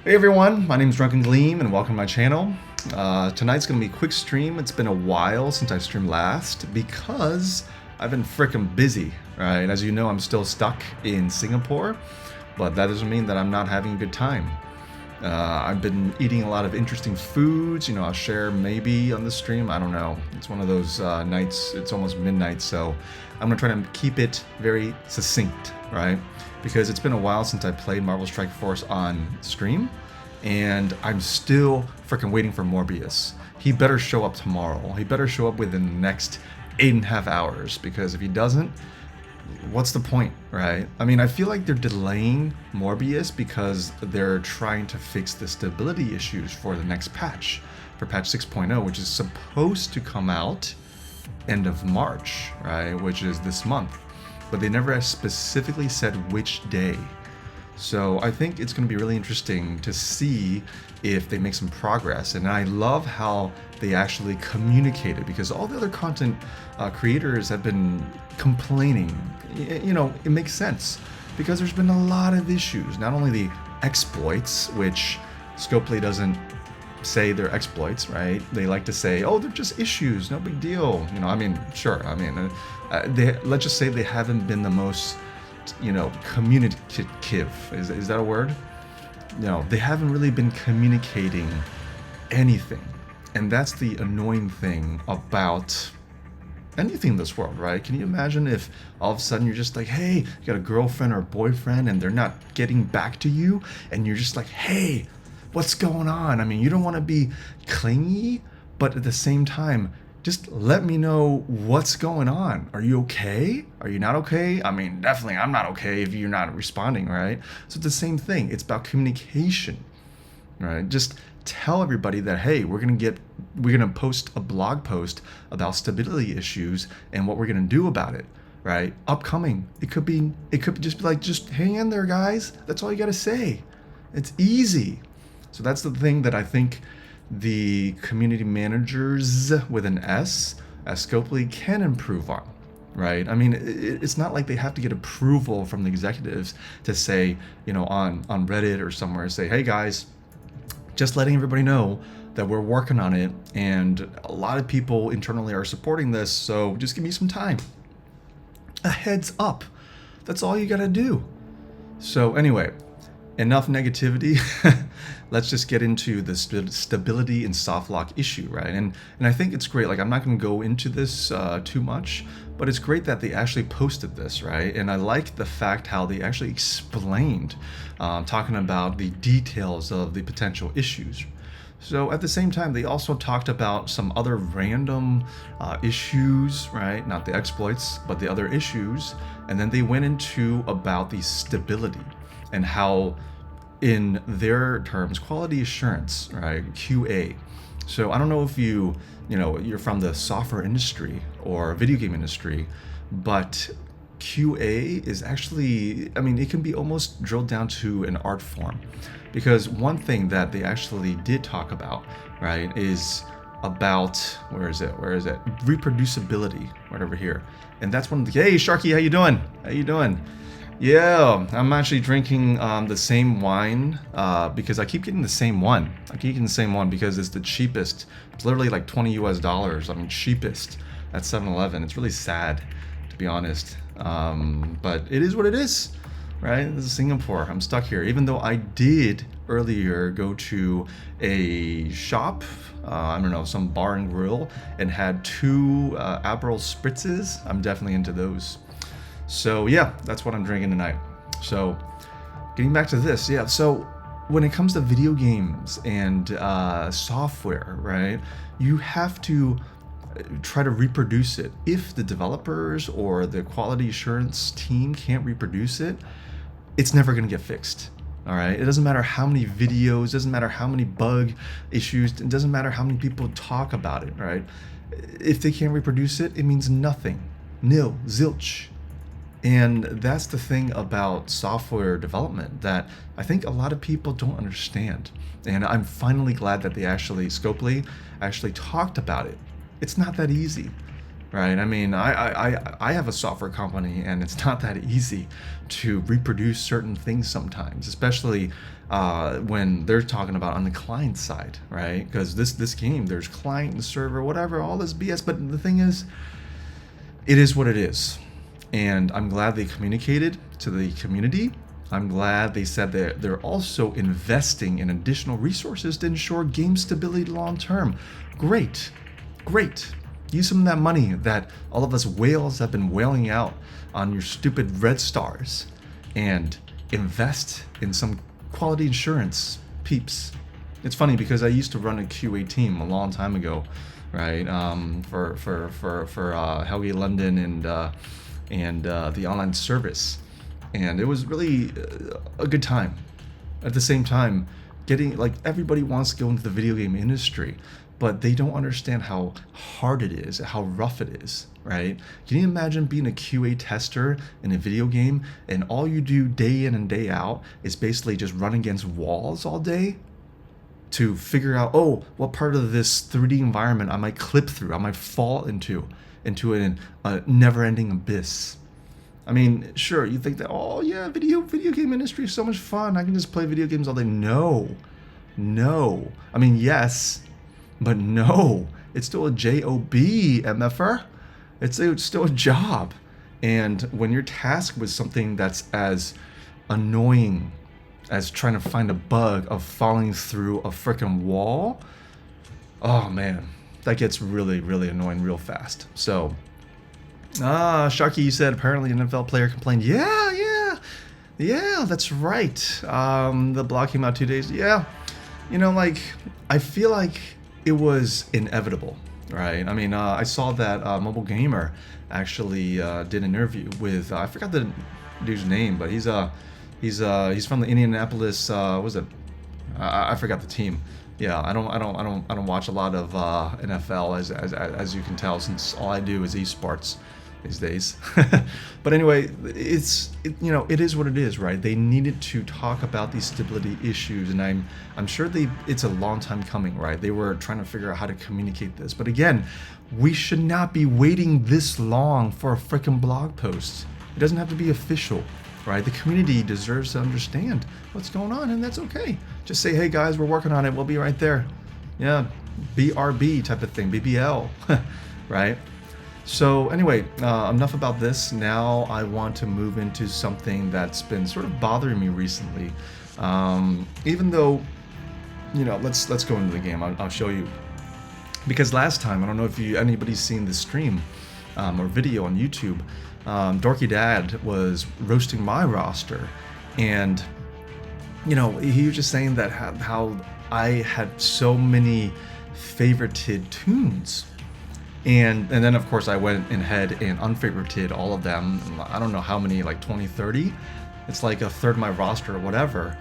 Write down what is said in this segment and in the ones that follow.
Hey everyone, my name is Drunken Gleam and welcome to my channel. Tonight's going to be a quick stream. It's been a while since I streamed last because I've been frickin' busy, right? As you know, I'm still stuck in Singapore, but that doesn't mean that I'm not having a good time. I've been eating a lot of interesting foods, I'll share maybe on the stream, I don't know. It's one of those nights, it's almost midnight, so I'm going to try to keep it very succinct, right? Because it's been a while since I played Marvel Strike Force on stream, and I'm still freaking waiting for Morbius. He better show up tomorrow. He better show up within the next 8.5 hours, because if he doesn't, what's the point, right? I mean, I feel like they're delaying Morbius because they're trying to fix the stability issues for the next patch, for patch 6.0, which is supposed to come out end of March, right? Which is this month. But they never specifically said which day. So I think it's going to be really interesting to see if they make some progress. And I love how they actually communicated, because all the other content creators have been complaining. It makes sense because there's been a lot of issues. Not only the exploits, which Scopely doesn't say they're exploits, right? They like to say, oh, they're just issues, no big deal. Let's just say they haven't been the most, communicative. Is that a word? No, they haven't really been communicating anything. And that's the annoying thing about anything in this world, right? Can you imagine if all of a sudden you're just like, hey, you got a girlfriend or a boyfriend and they're not getting back to you, and you're just like, hey, what's going on? I mean, you don't want to be clingy, but at the same time, just let me know what's going on. Are you okay? Are you not okay? I mean, definitely I'm not okay if you're not responding, right? So it's the same thing. It's about communication, right? Just tell everybody that, hey, we're gonna post a blog post about stability issues and what we're gonna do about it, right? Upcoming. It could just be like, just hang in there, guys. That's all you gotta say. It's easy. So that's the thing that I think the community managers with an S at Scopely can improve on, right? I mean, it's not like they have to get approval from the executives to say, on Reddit or somewhere, say, hey guys, just letting everybody know that we're working on it, and a lot of people internally are supporting this, so just give me some time. A heads up. That's all you gotta do. So anyway, enough negativity. Let's just get into the stability and soft lock issue, right? And I think it's great. Like, I'm not going to go into this too much, but it's great that they actually posted this, right? And I like the fact how they actually explained, talking about the details of the potential issues. So at the same time, they also talked about some other random issues, right? Not the exploits, but the other issues. And then they went into about the stability and how, in their terms, quality assurance, right? QA. So I don't know if you're from the software industry or video game industry, but QA is actually, it can be almost drilled down to an art form. Because one thing that they actually did talk about, right, is about, where is it? Reproducibility, right over here. And that's one of the, hey, Sharky, how you doing? Yeah, I'm actually drinking the same wine because I keep getting the same one. Because it's the cheapest. It's literally like $20 US. Cheapest at 7-Eleven. It's really sad, to be honest. But it is what it is, right? This is Singapore. I'm stuck here. Even though I did earlier go to a shop, some bar and grill, and had 2 Aperol spritzes. I'm definitely into those. So yeah, that's what I'm drinking tonight. So getting back to this, yeah, so when it comes to video games and software, right, you have to try to reproduce it. If the developers or the quality assurance team can't reproduce it, it's never going to get fixed. All right, it doesn't matter how many videos, doesn't matter how many bug issues, it doesn't matter how many people talk about it, right? If they can't reproduce it, it means nothing. Nil, zilch. And that's the thing about software development that I think a lot of people don't understand. And I'm finally glad that Scopely actually talked about it. It's not that easy. right? I mean, I have a software company, and it's not that easy to reproduce certain things sometimes, especially when they're talking about on the client side, right? Because this game, there's client and server, whatever, all this BS. But the thing is, it is what it is. And I'm glad they communicated to the community. I'm glad they said that they're also investing in additional resources to ensure game stability long term. Great, great. Use some of that money that all of us whales have been whaling out on your stupid red stars and invest in some quality insurance, peeps. It's funny because I used to run a QA team a long time ago, right? For Helge London and the online service, and it was really a good time. At the same time, getting like everybody wants to go into the video game industry, but they don't understand how hard it is, how rough it is, right? Can you imagine being a QA tester in a video game and all you do day in and day out is basically just run against walls all day to figure out, oh, what part of this 3D environment I might clip through, I might fall into a never-ending abyss. I mean, sure, you think that, oh yeah, video game industry is so much fun. I can just play video games all day. No. I mean, yes, but no. It's still a job, MFR. It's still a job. And when you're tasked with something that's as annoying as trying to find a bug of falling through a freaking wall, oh man, that gets really, really annoying real fast. So, Sharky, you said apparently an NFL player complained. Yeah, that's right. The blog came out 2 days. Yeah, like, I feel like it was inevitable, right? I mean, I saw that Mobile Gamer actually did an interview with I forgot the dude's name, but he's from the Indianapolis. Was it? I forgot the team. Yeah, I don't watch a lot of NFL as you can tell, since all I do is esports these days. But anyway, it is what it is, right? They needed to talk about these stability issues, and I'm sure it's a long time coming, right? They were trying to figure out how to communicate this. But again, we should not be waiting this long for a freaking blog post. It doesn't have to be official, right? The community deserves to understand what's going on, and that's okay. Just say, hey guys, we're working on it. We'll be right there. Yeah, BRB type of thing, BBL, right? So anyway, enough about this. Now I want to move into something that's been sort of bothering me recently. Even though, let's go into the game. I'll show you. Because last time, I don't know if anybody's seen the stream or video on YouTube, Dorky Dad was roasting my roster, and he was just saying that how I had so many favorited tunes. And then of course I went ahead and unfavorited all of them. I don't know how many, like 20, 30. It's like a third of my roster or whatever.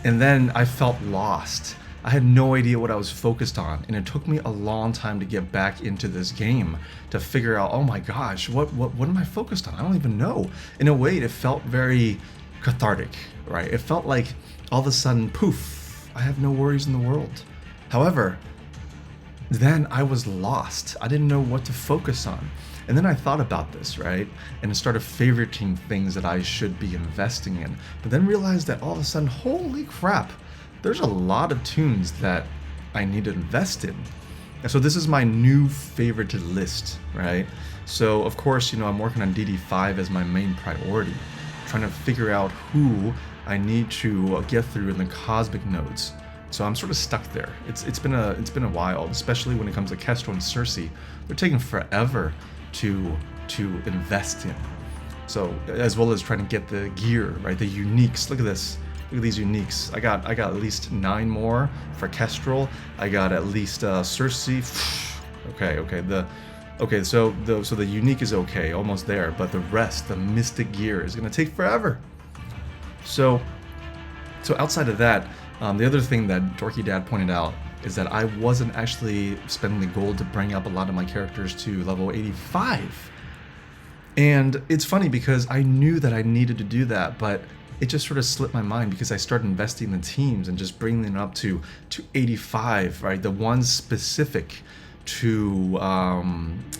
And then I felt lost. I had no idea what I was focused on, and it took me a long time to get back into this game to figure out, oh my gosh, what am I focused on? I don't even know. In a way, it felt very cathartic, right? It felt like all of a sudden, poof, I have no worries in the world. However, then I was lost. I didn't know what to focus on. And then I thought about this, right? And I started favoriting things that I should be investing in. But then realized that all of a sudden, holy crap, there's a lot of tunes that I need to invest in. And so this is my new favorited list, right? So of course, I'm working on DD5 as my main priority, trying to figure out who I need to get through in the cosmic nodes. So I'm sort of stuck there. It's been a while, especially when it comes to Kestrel and Cersei. They're taking forever to invest in. So as well as trying to get the gear, right? The uniques. Look at this. Look at these uniques. I got at least 9 more for Kestrel. I got at least Cersei. Okay. So the unique is okay, almost there, but the rest, the mystic gear, is gonna take forever. So outside of that, the other thing that Dorky Dad pointed out is that I wasn't actually spending the gold to bring up a lot of my characters to level 85. And it's funny because I knew that I needed to do that, but it just sort of slipped my mind because I started investing in the teams and just bringing them up to 85, right? The ones specific to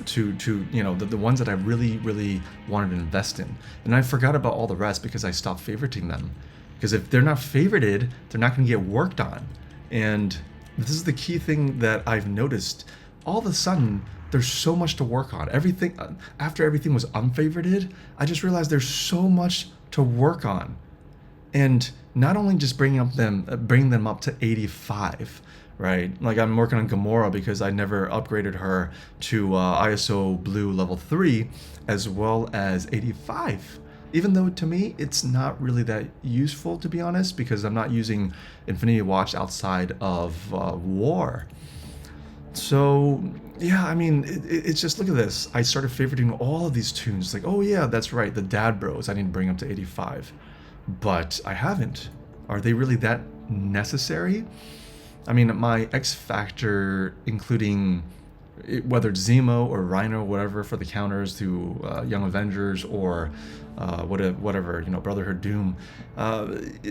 the ones that I really wanted to invest in, and I forgot about all the rest because I stopped favoriting them. Because if they're not favorited, they're not going to get worked on. And this is the key thing that I've noticed. All of a sudden, there's so much to work on. Everything after everything was unfavorited, I just realized there's so much to work on. And not only just bring them up to 85, right? Like I'm working on Gamora because I never upgraded her to ISO Blue level 3 as well as 85. Even though to me it's not really that useful, to be honest, because I'm not using Infinity Watch outside of War. So yeah, I mean, it's just, look at this. I started favoriting all of these tunes. Like, oh yeah, that's right, the Dad Bros I need to bring up to 85. But I haven't. Are they really that necessary? I mean, my X Factor, including whether it's Zemo or Rhino, whatever, for the counters to Young Avengers or whatever, Brotherhood Doom,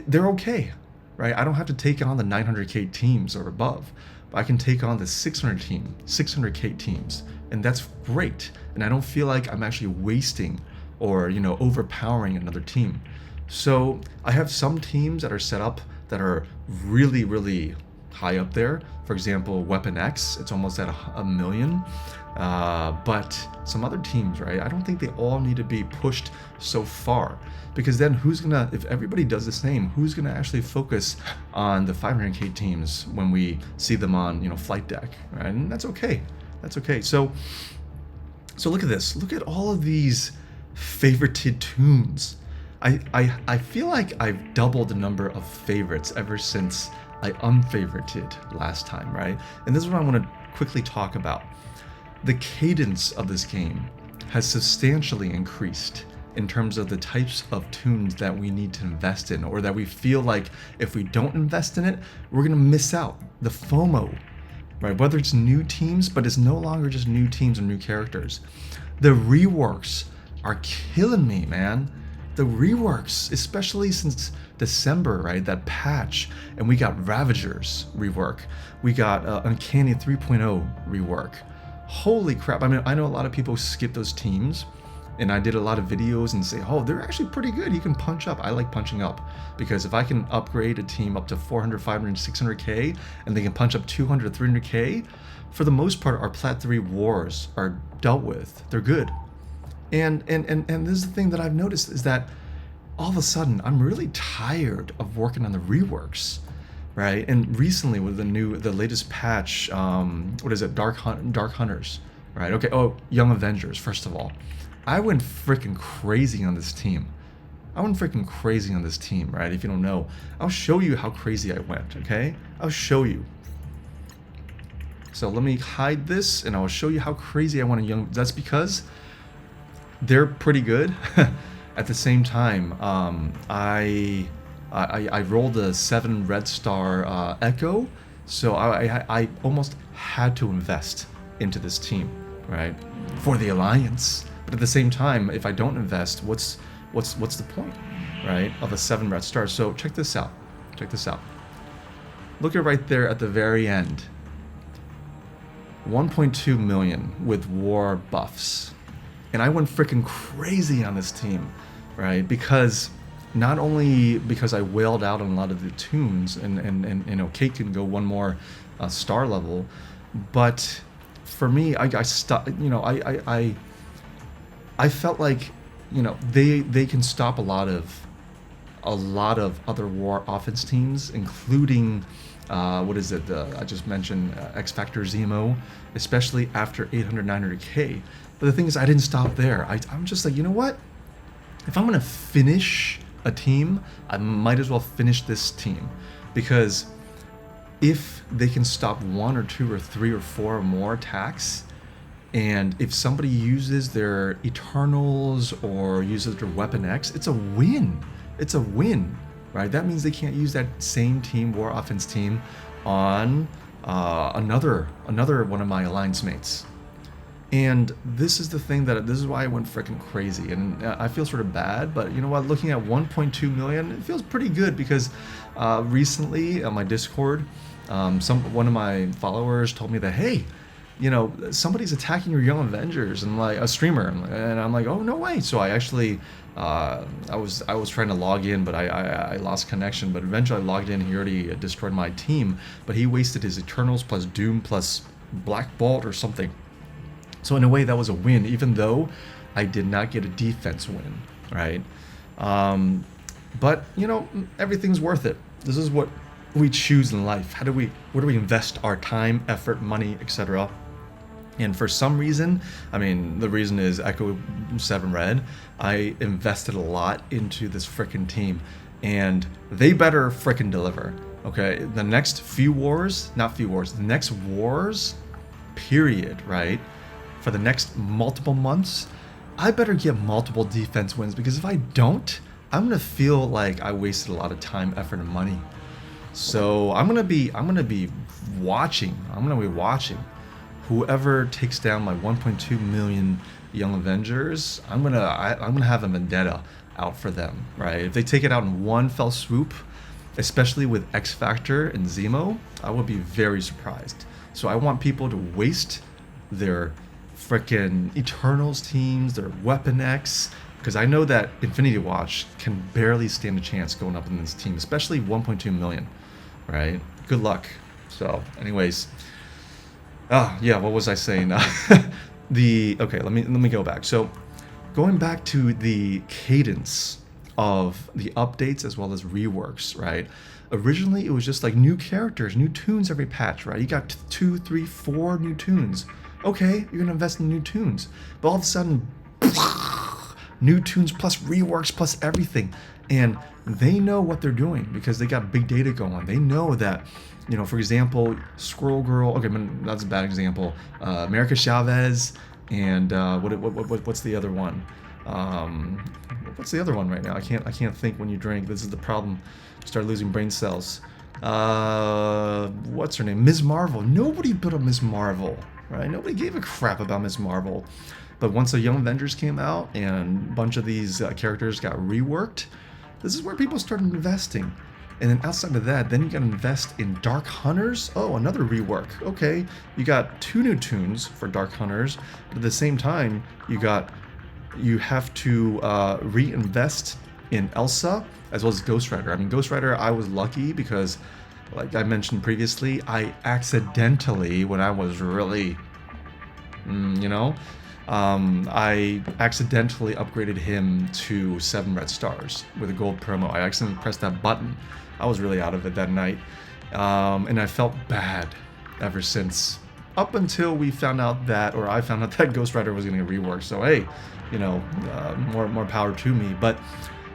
they're okay, right? I don't have to take on the 900k teams or above, but I can take on the 600k teams, and that's great. And I don't feel like I'm actually wasting or overpowering another team. So I have some teams that are set up that are really high up there. For example, Weapon X, it's almost at a million. But some other teams, right? I don't think they all need to be pushed so far, because then if everybody does the same, who's gonna actually focus on the 500k teams when we see them on flight deck, right? And that's okay. That's okay. So look at this. Look at all of these favorited tunes. I feel like I've doubled the number of favorites ever since I unfavorited last time, right? And this is what I want to quickly talk about. The cadence of this game has substantially increased in terms of the types of tunes that we need to invest in, or that we feel like if we don't invest in it, we're going to miss out. The FOMO, right? Whether it's new teams, but it's no longer just new teams or new characters. The reworks are killing me, man. The reworks, especially since December, right? That patch, and we got Ravagers rework. We got Uncanny 3.0 rework. Holy crap. I mean, I know a lot of people skip those teams, and I did a lot of videos and say, oh, they're actually pretty good. You can punch up. I like punching up, because if I can upgrade a team up to 400, 500, 600k, and they can punch up 200, 300k, for the most part, our Plat 3 wars are dealt with. They're good. And this is the thing that I've noticed, is that all of a sudden I'm really tired of working on the reworks, right? And recently with the latest patch, what is it? Dark Hunters, right? Okay. Oh, Young Avengers. First of all, I went freaking crazy on this team. Right? If you don't know, I'll show you how crazy I went. Okay, I'll show you. So let me hide this, and I'll show you how crazy I went on Young. That's because they're pretty good. At the same time, I rolled a 7 red star Echo, so I almost had to invest into this team, right, for the Alliance. But at the same time, if I don't invest, what's the point, right, of a 7 red star? So check this out. Look at right there at the very end. 1.2 million with war buffs. And I went freaking crazy on this team, right? Because not only because I wailed out on a lot of the tunes, and Kate can go one more star level, but for me, I felt like they can stop a lot of other war offense teams, including what is it? I just mentioned X Factor Zemo, especially after 800, 900k. But the thing is, I didn't stop there. I'm just like, you know what? If I'm gonna finish a team, I might as well finish this team, because if they can stop 1 or 2 or 3 or 4 or more attacks, and if somebody uses their Eternals or uses their Weapon X, it's a win. It's a win, right? That means they can't use that same team, war offense team, on another one of my alliance mates. And this is the thing this is why I went freaking crazy, and I feel sort of bad, but you know what? Looking at 1.2 million, it feels pretty good, because recently on my Discord, one of my followers told me that, hey, somebody's attacking your Young Avengers, and like a streamer, and I'm like, oh no way. So I actually, I was trying to log in, but I lost connection. But eventually I logged in. He already destroyed my team, but he wasted his Eternals plus Doom plus Black Bolt or something. So in a way, that was a win, even though I did not get a defense win, right? But everything's worth it. This is what we choose in life. Where do we invest our time, effort, money, etc.? And for some reason, the reason is Echo 7 Red, I invested a lot into this frickin' team, and they better frickin' deliver. Okay, the next the next wars, period, right? For the next multiple months, I better get multiple defense wins, because if I don't, I'm gonna feel like I wasted a lot of time, effort, and money. So I'm gonna be watching. Whoever takes down my 1.2 million Young Avengers, I'm gonna have a vendetta out for them, right? If they take it out in one fell swoop, especially with X Factor and Zemo, I would be very surprised. So I want people to waste their frickin' Eternals teams, their Weapon X, because I know that Infinity Watch can barely stand a chance going up in this team, especially 1.2 million, right? Good luck. So, anyways, what was I saying? Okay, let me go back. So, going back to the cadence of the updates as well as reworks, right? Originally, it was just like new characters, new tunes every patch, right? You got 2, 3, 4 new tunes. Okay, you're gonna invest in new tunes, but all of a sudden, new tunes plus reworks plus everything, and they know what they're doing because they got big data going. They know that, for example, Squirrel Girl. Okay, that's a bad example. America Chavez and what's the other one? What's the other one right now? I can't think when you drink. This is the problem. Start losing brain cells. What's her name? Ms. Marvel. Nobody built up Ms. Marvel, right? Nobody gave a crap about Ms. Marvel. But once the Young Avengers came out and a bunch of these characters got reworked, this is where people started investing. And then outside of that, then you gotta invest in Dark Hunters. Oh, another rework. Okay, you got 2 new tunes for Dark Hunters, but at the same time, you have to reinvest in Elsa as well as Ghost Rider. Ghost Rider, I was lucky because, like I mentioned previously, I accidentally, when I was really, I accidentally upgraded him to 7 red stars with a gold promo. I accidentally pressed that button. I was really out of it that night. And I felt bad ever since. Up until I found out that Ghost Rider was going to get reworked. So hey, more power to me. But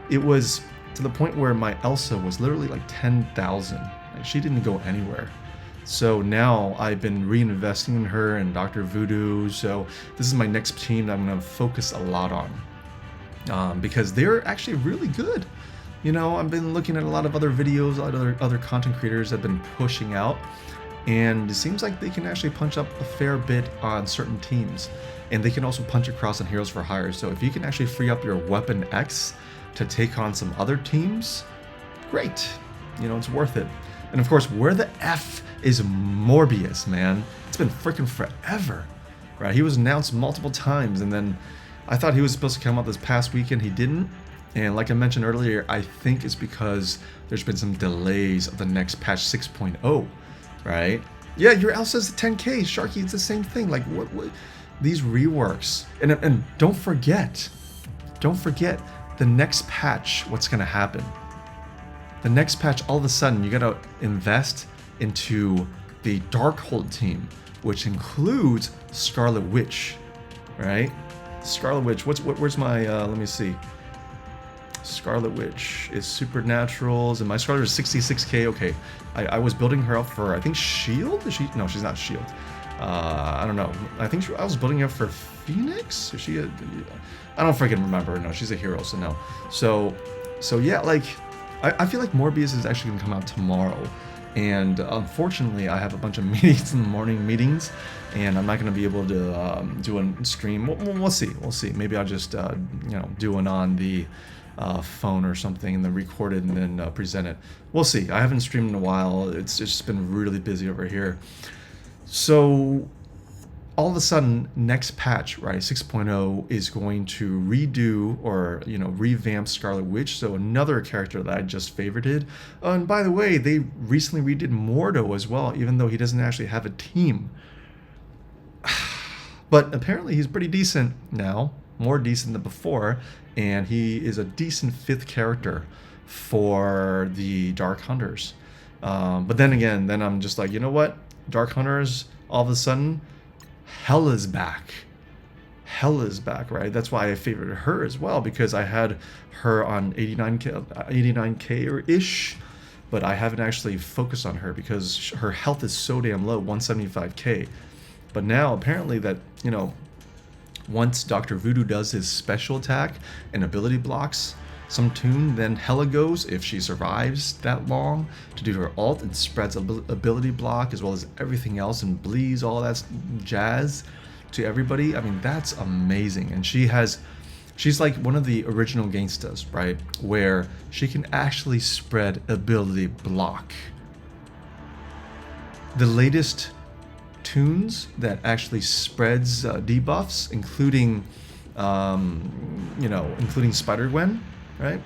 it was to the point where my Elsa was literally like 10,000. Like, she didn't go anywhere. So now I've been reinvesting in her and Dr. Voodoo. So this is my next team that I'm going to focus a lot on, because they're actually really good. I've been looking at a lot of other videos, other content creators have been pushing out, and it seems like they can actually punch up a fair bit on certain teams, and they can also punch across on Heroes for Hire. So if you can actually free up your Weapon X to take on some other teams, great. It's worth it. And of course, where the F is Morbius, man? It's been freaking forever, right? He was announced multiple times, and then I thought he was supposed to come out this past weekend. He didn't. And like I mentioned earlier, I think it's because there's been some delays of the next patch 6.0, right? Yeah, your Elsa's 10K, Sharky, it's the same thing. Like, what these reworks. And don't forget, the next patch, what's gonna happen? The next patch, all of a sudden, you gotta invest into the Darkhold team, which includes Scarlet Witch, right? Scarlet Witch, where's my, let me see. Scarlet Witch is Supernaturals, and my Scarlet is 66k. Okay, I was building her up for, I think, Shield? No, she's not Shield. I don't know. I think I was building her up for Phoenix? Is she I don't freaking remember. No, she's a hero, so no. So yeah, like, I feel like Morbius is actually going to come out tomorrow. And unfortunately, I have a bunch of meetings in the morning, and I'm not going to be able to do a stream. We'll see. Maybe I'll just, do one on the phone or something, and then record it and then present it. We'll see. I haven't streamed in a while. It's just been really busy over here. So all of a sudden, next patch, right, 6.0 is going to redo or, revamp Scarlet Witch, so another character that I just favorited. Oh, and by the way, they recently redid Mordo as well, even though he doesn't actually have a team. But apparently he's pretty decent now, more decent than before, and he is a decent 5th character for the Dark Hunters. But then again, then I'm just like, you know what? Dark Hunters, all of a sudden, Hela's back. Hela's back, right? That's why I favored her as well, because I had her on 89k or ish, but I haven't actually focused on her because her health is so damn low, 175k. But now apparently that, once Dr. Voodoo does his special attack and ability blocks some tune, then Hela goes, if she survives that long, to do her ult and spreads ability block as well as everything else and bleeds all that jazz to everybody. I mean, that's amazing. And she's like one of the original gangstas, right? Where she can actually spread ability block. The latest tunes that actually spreads debuffs, including including Spider-Gwen, right?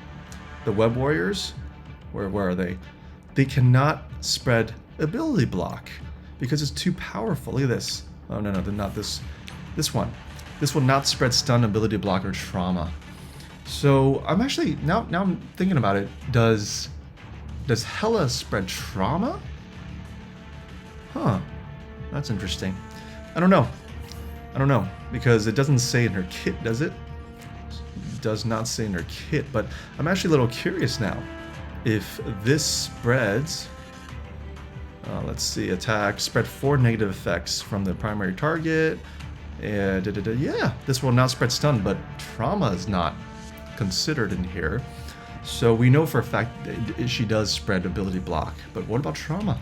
The Web Warriors, where are they? They cannot spread ability block because it's too powerful. Look at this. Oh no, not this. This one. This will not spread stun, ability block, or trauma. So I'm actually now I'm thinking about it. Does Hela spread trauma? Huh. That's interesting. I don't know because it doesn't say in her kit, does it? It does not say in her kit, but I'm actually a little curious now if this spreads. Let's see, attack, spread 4 negative effects from the primary target. Yeah, this will not spread stun, but trauma is not considered in here. So we know for a fact that she does spread ability block, but what about trauma?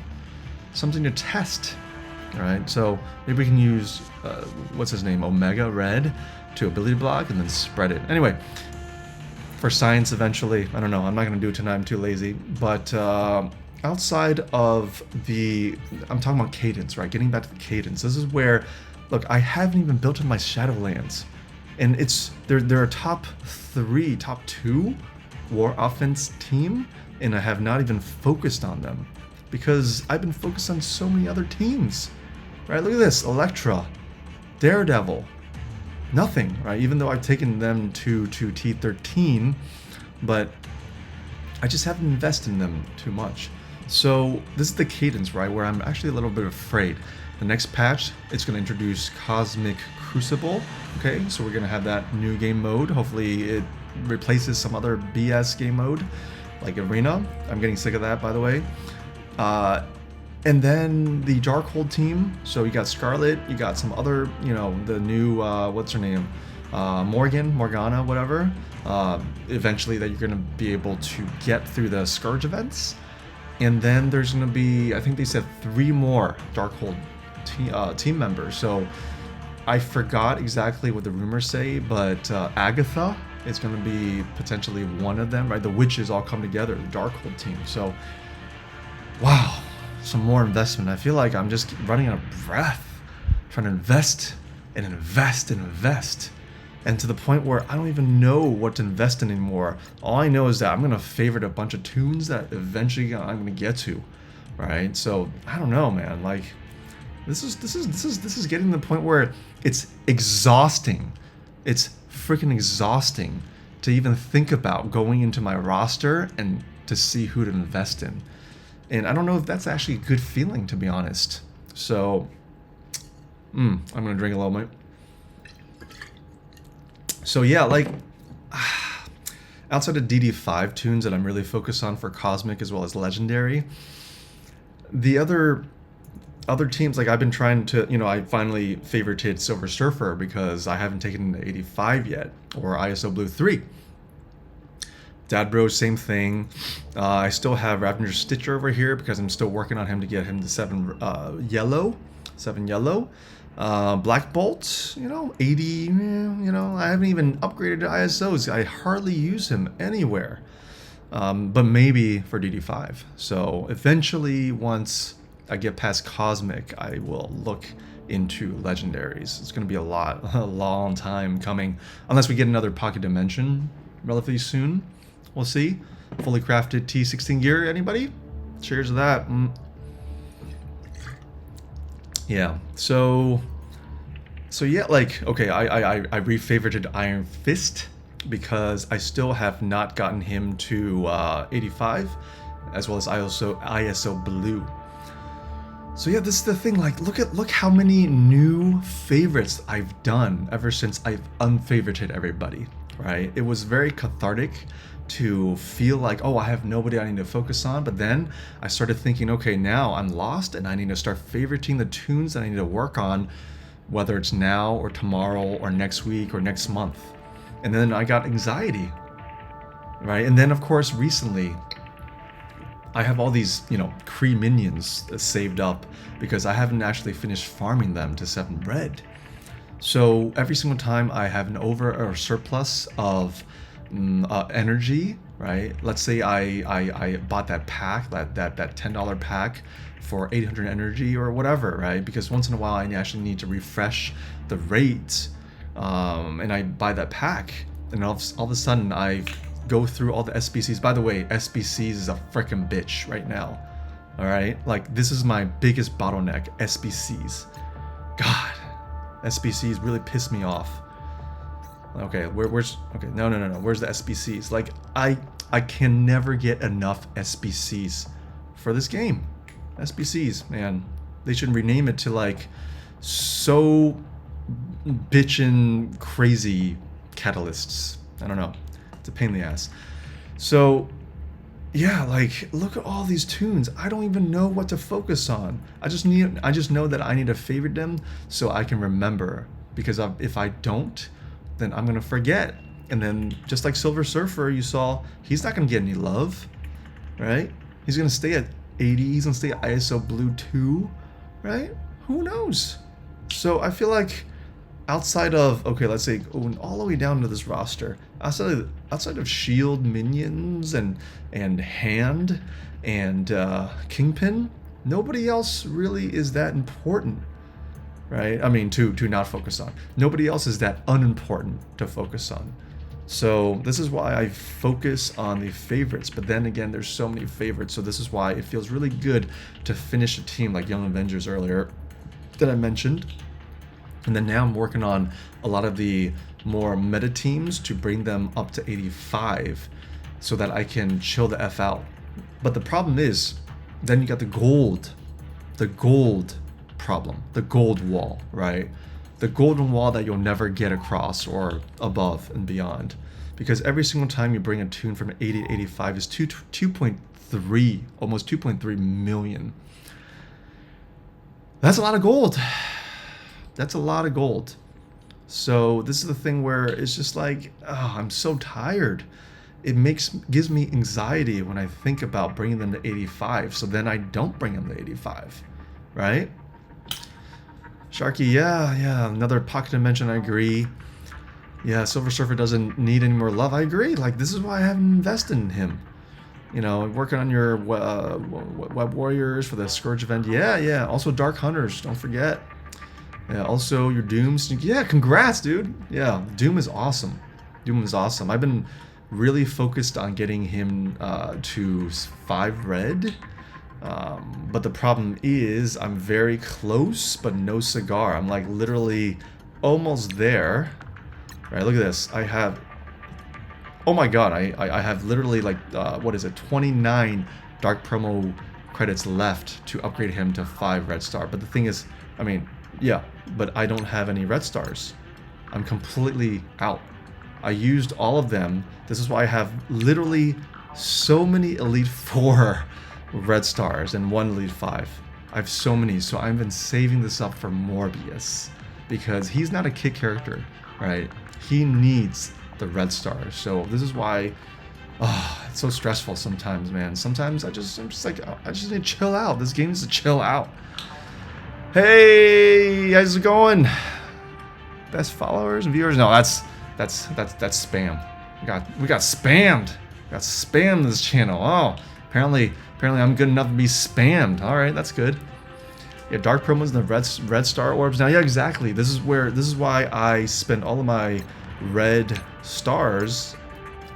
Something to test. Alright, so maybe we can use, what's his name, Omega Red to ability block and then spread it. Anyway, for science eventually, I don't know, I'm not going to do it tonight, I'm too lazy, but outside of I'm talking about cadence, right, getting back to the cadence, this is where, look, I haven't even built in my Shadowlands, and they're a top 2 war offense team, and I have not even focused on them, because I've been focused on so many other teams. Right, look at this, Elektra, Daredevil, nothing, right? Even though I've taken them to T13, but I just haven't invested in them too much. So this is the cadence, right, where I'm actually a little bit afraid. The next patch, it's going to introduce Cosmic Crucible, okay? So we're going to have that new game mode. Hopefully it replaces some other BS game mode, like Arena. I'm getting sick of that, by the way. And then the Darkhold team, so you got Scarlet, you got some other, the new, what's her name, Morgana, whatever, eventually that you're going to be able to get through the Scourge events. And then there's going to be, I think they said 3 more Darkhold team members, so I forgot exactly what the rumors say, but Agatha is going to be potentially one of them, right? The witches all come together, the Darkhold team, so wow. Some more investment. I feel like I'm just running out of breath trying to invest and invest and invest, and to the point where I don't even know what to invest in anymore. All I know is that I'm gonna favorite a bunch of tunes that eventually I'm gonna get to, right? So I don't know, man. Like this is getting to the point where it's exhausting. It's freaking exhausting to even think about going into my roster and to see who to invest in. And I don't know if that's actually a good feeling, to be honest. So, I'm going to drink a little bit. So yeah, like, outside of DD5 tunes that I'm really focused on for Cosmic as well as Legendary, the other teams, like I've been trying to, I finally favorited Silver Surfer because I haven't taken the 85 yet, or ISO Blue 3. Dad Bros, same thing. I still have Ravager Stitcher over here because I'm still working on him to get him to 7 yellow. Black Bolt, 80, I haven't even upgraded to ISOs. I hardly use him anywhere, but maybe for DD5. So eventually, once I get past Cosmic, I will look into legendaries. It's going to be a long time coming, unless we get another pocket dimension relatively soon. We'll see. Fully crafted T16 gear, anybody? Cheers to that. Yeah, so yeah, like, okay, I refavorited Iron Fist because I still have not gotten him to 85, as well as ISO Blue. So yeah, this is the thing, like, look how many new favorites I've done ever since I've unfavorited everybody, right? It was very cathartic to feel like, oh, I have nobody I need to focus on, but then I started thinking, okay, now I'm lost and I need to start favoriting the tunes that I need to work on, whether it's now or tomorrow or next week or next month. And then I got anxiety, right? And then of course recently I have all these, Kree minions saved up because I haven't actually finished farming them to 7 red. So every single time I have an over or surplus of energy, right? Let's say I bought that pack, that $10 pack for 800 energy or whatever, right? Because once in a while I actually need to refresh the rate, and I buy that pack, and all of a sudden I go through all the SBCs. By the way, SBCs is a freaking bitch right now. All right, like this is my biggest bottleneck. SBCs, God, SBCs really piss me off. Okay, where's okay? No. Where's the SBCs? Like I can never get enough SBCs for this game. SBCs, man, they should rename it to like so bitchin' crazy catalysts. I don't know. It's a pain in the ass. So yeah, like look at all these tunes. I don't even know what to focus on. I just know that I need to favorite them so I can remember. Because if I don't, then I'm gonna forget. And then just like Silver Surfer, you saw, he's not gonna get any love, right? He's gonna stay at 80. He's gonna stay at ISO Blue 2, right? Who knows? So I feel like outside of, okay, let's say going all the way down to this roster, outside of shield minions and hand and Kingpin, nobody else really is that important, right? I mean, to not focus on. Nobody else is that unimportant to focus on. So this is why I focus on the favorites, but then again, there's so many favorites, so this is why it feels really good to finish a team like Young Avengers earlier that I mentioned. And then now I'm working on a lot of the more meta teams to bring them up to 85 so that I can chill the F out. But the problem is, then you got the gold problem, the gold wall, right? The golden wall that you'll never get across or above and beyond. Because every single time you bring a tune from 80 to 85 is 2.3, almost 2.3 million. That's a lot of gold. That's a lot of gold. So this is the thing where it's just like, oh, I'm so tired. It gives me anxiety when I think about bringing them to 85. So then I don't bring them to 85, right? Sharky, yeah, another pocket dimension. I agree. Yeah, Silver Surfer doesn't need any more love. I agree. Like this is why I haven't invested in him. Working on your Web Warriors for the Scourge event. Yeah. Also Dark Hunters. Don't forget. Yeah, also your Dooms. Yeah, congrats, dude. Yeah, Doom is awesome. I've been really focused on getting him to 5 red. But the problem is I'm very close, but no cigar. I'm like literally almost there. Right, look at this. I have, oh my god, I have literally like, 29 Dark Promo credits left to upgrade him to 5 red star. But the thing is, I mean, yeah, but I don't have any red stars. I'm completely out. I used all of them. This is why I have literally so many Elite 4 red stars and 1 Elite 5. I have so many, so I've been saving this up for Morbius because he's not a kick character, right? He needs the red stars. So this is why it's so stressful sometimes, man. Sometimes I'm just like, I just need to chill out. This game needs to chill out. Hey, how's it going? Best followers and viewers? No, that's spam. We got spammed. Got spammed this channel. Oh, apparently I'm good enough to be spammed. All right, that's good. Yeah, dark promos and the red star orbs. Now, yeah, exactly. This is why I spend all of my red stars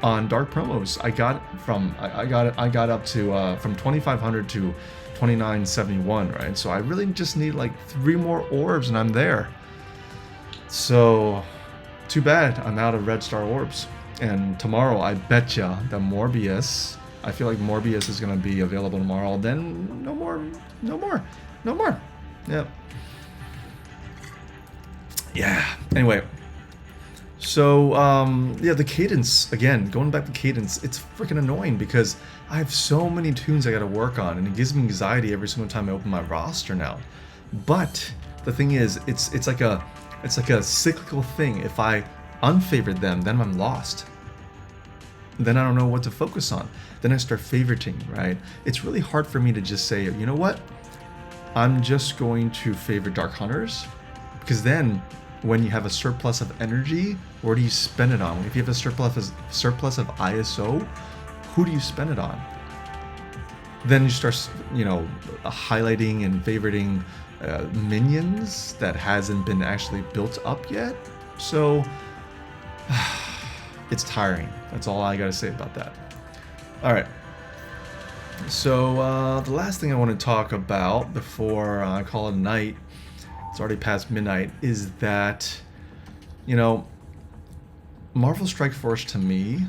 on dark promos. I got up to from 2500 to 2971, right? So I really just need like 3 more orbs and I'm there. So too bad I'm out of red star orbs. And tomorrow I betcha the Morbius, I feel like Morbius is gonna be available tomorrow. Then no more. Yep. Yeah. Anyway. So, yeah, the cadence, again, going back to cadence, it's freaking annoying because I have so many tunes I gotta work on, and it gives me anxiety every single time I open my roster now. But the thing is, it's like a cyclical thing. If I unfavorite them, then I'm lost. Then I don't know what to focus on. Then I start favoriting, right? It's really hard for me to just say, you know what? I'm just going to favorite Dark Hunters, because then when you have a surplus of energy, where do you spend it on? If you have a surplus of ISO, who do you spend it on? Then you start, highlighting and favoriting minions that hasn't been actually built up yet. So it's tiring. That's all I gotta say about that. All right. So the last thing I want to talk about before I call it a night, it's already past midnight, is that, Marvel Strike Force to me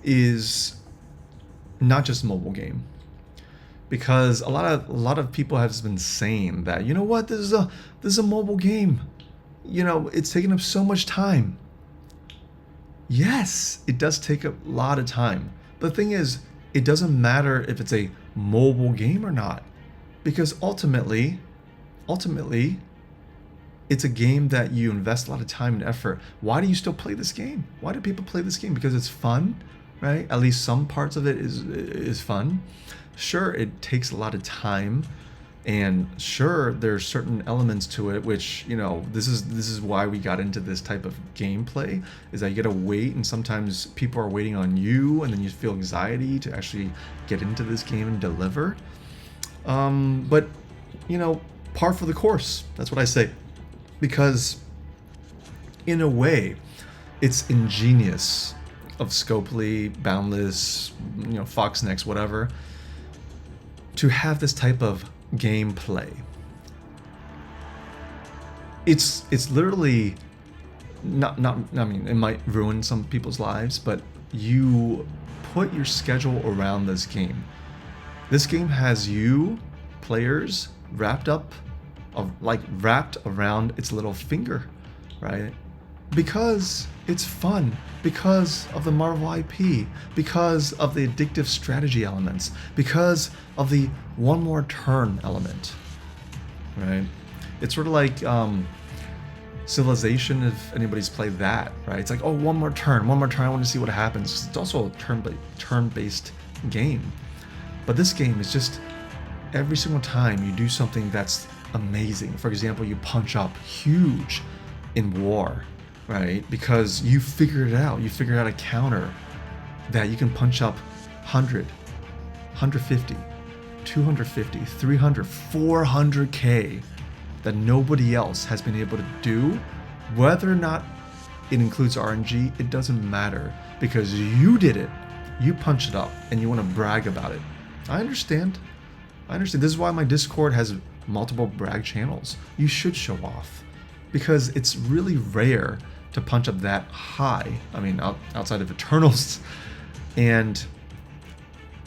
is not just a mobile game. Because a lot of people have been saying that, you know what, this is a mobile game. It's taking up so much time. Yes, it does take a lot of time. But the thing is, it doesn't matter if it's a mobile game or not. Because ultimately, it's a game that you invest a lot of time and effort. Why do you still play this game? Why do people play this game? Because it's fun, right? At least some parts of it is fun. Sure, it takes a lot of time, and sure, there's certain elements to it which, this is why we got into this type of gameplay, is that you gotta wait, and sometimes people are waiting on you, and then you feel anxiety to actually get into this game and deliver. But par for the course. That's what I say. Because in a way, it's ingenious of Scopely, Boundless, Foxnex, whatever, to have this type of gameplay. It's literally not I mean, it might ruin some people's lives, but you put your schedule around this game. This game has you, players, wrapped around its little finger, right? Because it's fun, because of the Marvel IP, because of the addictive strategy elements, because of the one more turn element, right? It's sort of like Civilization, if anybody's played that, right? It's like, oh, one more turn, I want to see what happens. It's also a turn-based game. But this game is just, every single time you do something that's amazing. For example, you punch up huge in war, right? Because you figured it out. You figured out a counter that you can punch up 100, 150, 250, 300, 400k that nobody else has been able to do. Whether or not it includes RNG, it doesn't matter, because you did it. You punched it up and you want to brag about it. I understand. This is why my Discord has multiple brag channels. You should show off, because it's really rare to punch up that high. I mean, outside of Eternals. And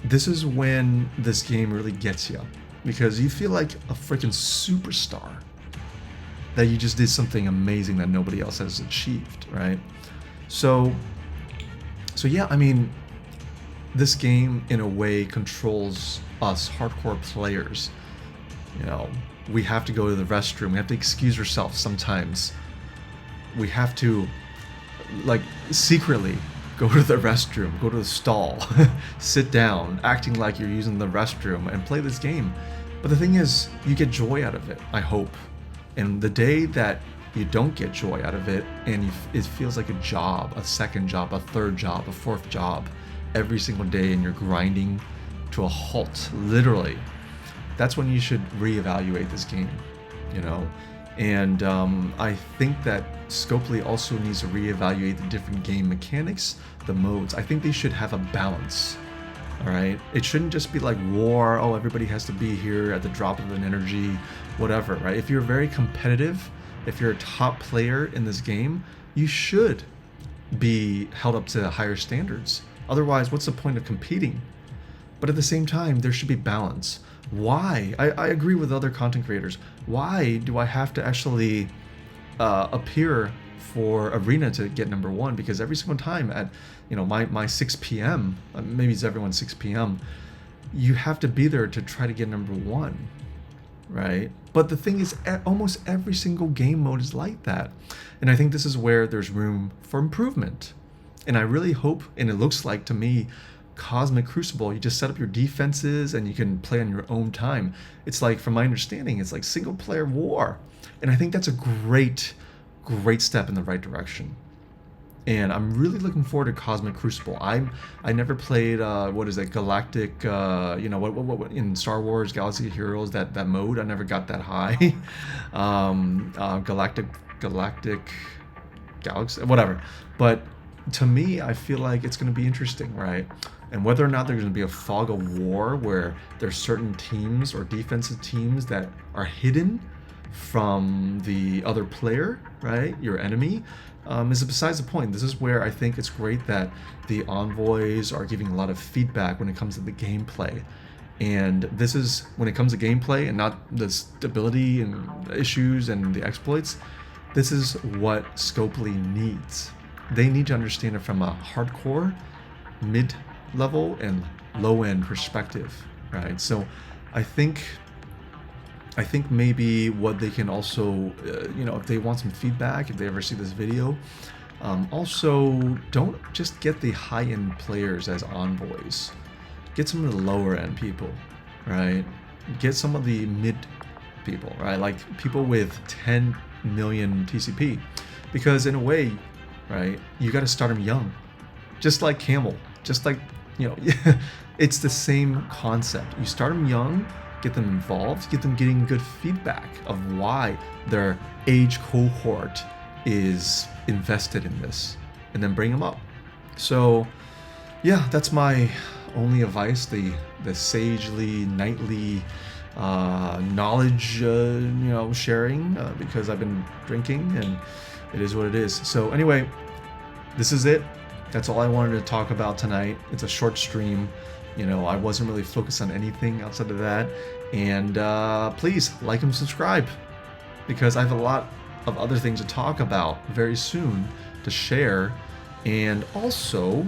this is when this game really gets you, because you feel like a freaking superstar, that you just did something amazing that nobody else has achieved, right? So yeah, I mean, this game in a way controls us hardcore players. We have to go to the restroom. We have to excuse ourselves sometimes. We have to, secretly go to the restroom, go to the stall, sit down, acting like you're using the restroom, and play this game. But the thing is, you get joy out of it, I hope. And the day that you don't get joy out of it, and it feels like a job, a second job, a third job, a fourth job, every single day, and you're grinding to a halt, literally, that's when you should reevaluate this game, you know. And I think that Scopely also needs to reevaluate the different game mechanics, the modes. I think they should have a balance. All right, it shouldn't just be like war. Oh, everybody has to be here at the drop of an energy, whatever. Right? If you're very competitive, if you're a top player in this game, you should be held up to higher standards. Otherwise, what's the point of competing? But at the same time, there should be balance. Why? I agree with other content creators. Why do I have to actually appear for Arena to get number 1? Because every single time at, you know, my 6 p.m., maybe it's everyone's 6 p.m., you have to be there to try to get number 1, right? But the thing is, almost every single game mode is like that. And I think this is where there's room for improvement. And I really hope, and it looks like to me, Cosmic Crucible, you just set up your defenses and you can play on your own time. It's like, from my understanding, it's like single player war. And I think that's a great step in the right direction. And I'm really looking forward to Cosmic Crucible. I never played what is it, Galactic, you know, what in Star Wars Galaxy of Heroes, that mode. I never got that high. Galactic Galaxy, whatever. But to me, I feel like it's going to be interesting, right? And whether or not there's going to be a fog of war where there's certain teams or defensive teams that are hidden from the other player, right? Your enemy, is besides the point. This is where I think it's great that the envoys are giving a lot of feedback when it comes to the gameplay. And this is, when it comes to gameplay and not the stability and issues and the exploits, this is what Scopely needs. They need to understand it from a hardcore, mid-level, and low-end perspective, right? So I think maybe what they can also, you know, if they want some feedback, if they ever see this video, also don't just get the high-end players as envoys. Get some of the lower-end people, right? Get some of the mid people, right? Like people with 10 million TCP, because in a way, right, you got to start them young, just like Camel, just like, you know, it's the same concept. You start them young, get them involved, get them getting good feedback of why their age cohort is invested in this, and then bring them up. So yeah, that's my only advice, the sagely nightly knowledge sharing, because I've been drinking and it is what it is. So anyway, this is it. That's all I wanted to talk about tonight. It's a short stream. You know, I wasn't really focused on anything outside of that. And please like and subscribe, because I have a lot of other things to talk about very soon, to share. And also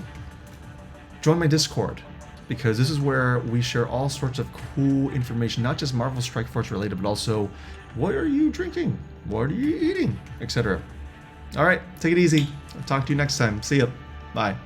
join my Discord, because this is where we share all sorts of cool information, not just Marvel Strike Force related, but also what are you drinking, what are you eating, etc. All right, take it easy. I'll talk to you next time. See ya. Bye.